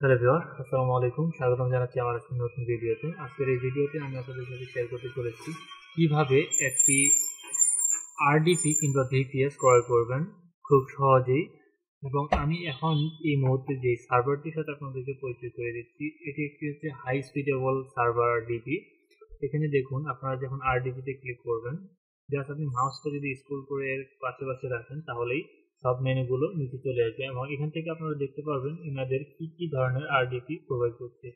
Hello everyone, আসসালামু আলাইকুম। স্বাগতম জানাচ্ছি আমার একটা নতুন ভিডিওতে। আজকের এই ভিডিওতে আমি আপনাদের সাথে শেয়ার করতে চলেছি কিভাবে একটি আরডিপি কিংবা ভিপিএস ক্রয় করবেন খুব সহজেই। এবং আমি এখন এই মুহূর্তে যে সার্ভারটির সাথে আপনাদেরকে পরিচয় করে দিচ্ছি, এটি একটি হচ্ছে হাই স্পিডেবল সার্ভার আরডিপি। এখানে দেখুন, আপনারা যখন আরডিপিতে ক্লিক করবেন, জাস্ট আপনি মাউসটা যদি স্ক্রল করে এর পাশে রাখেন তাহলেই সব মেনুগুলো নিচে চলে আসবে এবং এখান থেকে আপনারা দেখতে পারবেন এনাদের কি ধরনের আরডিপি প্রোভাইড করছে।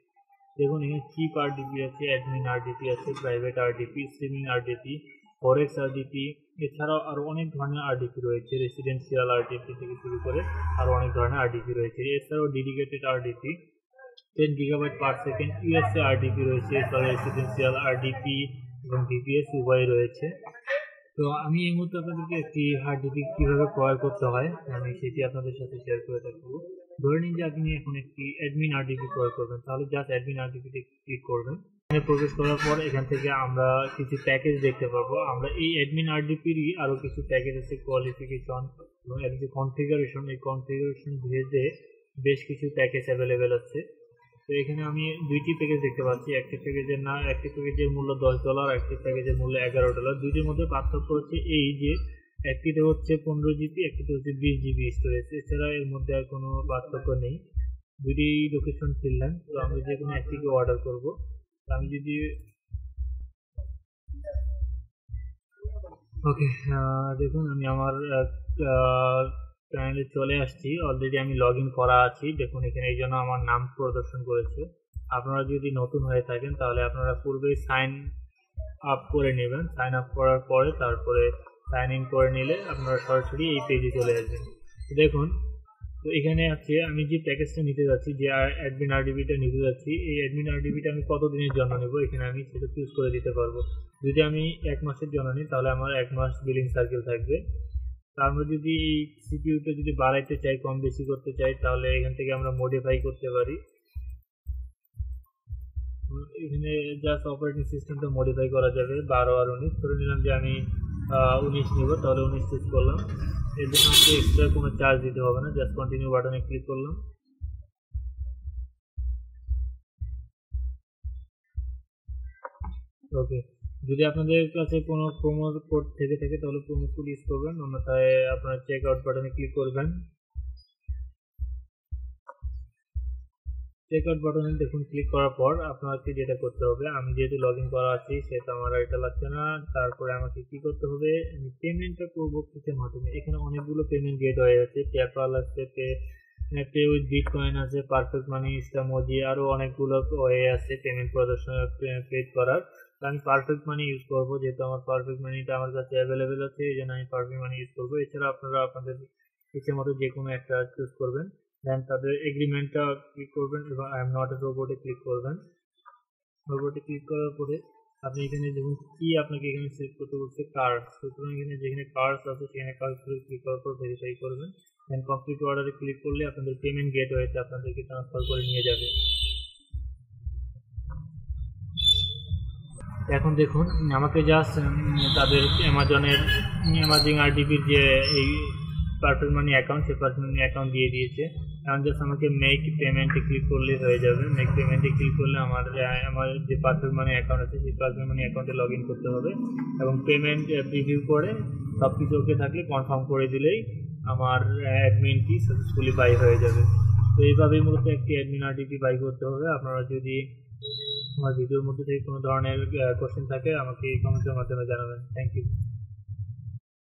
দেখুন, এখানে চিপ আরডিপি আছে, অ্যাডমিন আরডিপি আছে, প্রাইভেট আরডিপি, স্ট্রিমিং আরডিপি, ফরেক্স আরডিপি, এছাড়াও আরও অনেক ধরনের আরডিপি রয়েছে। রেসিডেন্সিয়াল আরডিপি থেকে শুরু করে আরও অনেক ধরনের আরডিপি রয়েছে। এছাড়াও dedicated RDP 10 gigabyte per second USA RDP রয়েছে, এছাড়াও রেসিডেন্সিয়াল আরডিপি এবং ভিপিএস উভয় রয়েছে। তো আমি এই মুহূর্তে আপনাদেরকে একটি আরডিপি কীভাবে ক্রয় করতে হয় আমি সেটি আপনাদের সাথে শেয়ার করে থাকবো। ধরে নিন যে আপনি এখন একটি অ্যাডমিন আরডিপি ক্রয় করবেন, তাহলে জাস্ট অ্যাডমিন আরডিপিতে ক্লিক করবেন। এখানে প্রবেশ করার পর এখান থেকে আমরা কিছু প্যাকেজ দেখতে পাবো। আমরা এই অ্যাডমিন আরডিপিরই আরও কিছু প্যাকেজ আছে, কোয়ালিফিকেশন এবং এর যে কনফিগারেশন, এই কনফিগারেশন ভেদে বেশ কিছু প্যাকেজ অ্যাভেলেবেল আছে। তো এখানে আমি দুইটি প্যাকেজ দেখতে পাচ্ছি। একটি প্যাকেজের মূল্য $10, একটি প্যাকেজের মূল্য $11। দুইটির মধ্যে পার্থক্য হচ্ছে এই যে একটিতে হচ্ছে 15 জিবি, একটিতে হচ্ছে 20 জিবি স্টোরেজ। এছাড়া এর মধ্যে আর কোনো পার্থক্য নেই। দুইটি লোকেশন ফিনল্যান্ড। তো আমি যে কোনো একটিকে অর্ডার করব। আমি যদি ওকে, দেখুন আমি আমার চ্যানেলে চলে আসছি। অলরেডি আমি লগ ইন করা আছি। দেখুন এখানে এই জন্য আমার নাম প্রদর্শন করেছে। আপনারা যদি নতুন হয়ে থাকেন তাহলে আপনারা পূর্বেই সাইন আপ করে নেবেন। সাইন আপ করার পরে তারপরে সাইন ইন করে নিলে আপনারা সরাসরি এই পেজে চলে আসবেন। দেখুন, তো এখানে আছে আমি যে প্যাকেজটা নিতে যাচ্ছি, যে অ্যাডমিন আরডিবিটা নিতে যাচ্ছি, এই অ্যাডমিন আরডিবিটা আমি কত দিনের জন্য নেব এখানে আমি সেটা চুজ করে দিতে পারবো। যদি আমি 1 মাসের জন্য নিই তাহলে আমার 1 মাস বিলিং সার্কেল থাকবে। আমরা যদি এই সিপিইউটা যদি বাড়াইতে চাই, কম বেশি করতে চাই, তাহলে এখান থেকে আমরা মডিফাই করতে পারি। এখানে জাস্ট অপারেটিং সিস্টেমটা মডিফাই করা যাবে 12 আর 19। ধরে নিলাম যে আমি 19 নেব, তাহলে 19 চুজ করলাম। এর জন্য আমাকে এক্সট্রা কোনো চার্জ দিতে হবে না, জাস্ট কন্টিনিউ বাটনে ক্লিক করলাম। ওকে, যদি আপনাদের কাছে কোনো প্রোমো কোড থেকে থাকে তাহলে প্রোমো কোড ইউজ করবেন, অন্যথায় আপনারা চেক আউট বাটনে ক্লিক করবেন। চেক আউট বাটনে দেখুন ক্লিক করার পর আপনাকে যেটা করতে হবে, আমি যেহেতু লগ ইন করা আছি সেটা আমার এটা লাগছে না। তারপরে আমাকে কি করতে হবে, আমি পেমেন্টটা করবো কিসের মাধ্যমে। এখানে অনেকগুলো পেমেন্ট গেটওয়ে আছে, পেপ্যাল আছে, পে উইথ বিটকয়েন আছে, পারফেক্ট মানি, ইনস্টামোজি, আরও অনেকগুলো ওয়ে আছে পেমেন্ট প্রদর্শন পে করার। তো আমি পারফেক্ট মানি ইউজ করবো, যেহেতু আমার পারফেক্ট মানিটা আমার কাছে অ্যাভেলেবেল আছে, এই জন্য আমি পারফেক্ট মানি ইউজ করবো। এছাড়া আপনারা আপনাদের ইচ্ছে মতো যে কোনো একটা চুজ করবেন। দেন তাদের এগ্রিমেন্টটা ক্লিক করবেন এবং আই এম নট এ রোবটে ক্লিক করবেন। রোবটে ক্লিক করার পরে আপনি এখানে দেখুন কি আপনাকে এখানে সিলেক্ট করতে বলছে, কার্ড। সুতরাং এখানে যেখানে কার্ডস আছে সেখানে কার্ডসগুলো ক্লিক করার পর ভেরিফাই করবেন। দেন কমপ্লিট অর্ডারে ক্লিক করলে আপনাদের পেমেন্ট গেটওয়েতে আপনাদেরকে ট্রান্সফার করে নিয়ে যাবে। এখন দেখুন আমাকে জাস্ট তাদের অ্যামাজন আরডিপির যে এই পারফেক্ট মানি অ্যাকাউন্ট, সেই পারফেক্ট মানি অ্যাকাউন্ট দিয়ে দিয়েছে। এখন জাস্ট আমাকে মেক পেমেন্টে ক্লিক করলে হয়ে যাবে। মেক পেমেন্টে ক্লিক করলে আমার যে পারফেক্ট মানি অ্যাকাউন্ট আছে সেই পারফেক্ট মানি অ্যাকাউন্টে লগ ইন করতে হবে এবং পেমেন্ট প্রিভিউ করে সব কিছু ওকে থাকলে কনফার্ম করে দিলেই আমার অ্যাডমিনটি সাকসেসফুলি বাই হয়ে যাবে। তো এইভাবেই মূলত একটি অ্যাডমিন আরডিপি বাই করতে হবে। আপনারা যদি আমার ভিডিওর মধ্যে থেকে কোনো ধরনের কোশ্চেন থাকে আমাকে কমেন্টের মাধ্যমে জানাবেন। Thank you.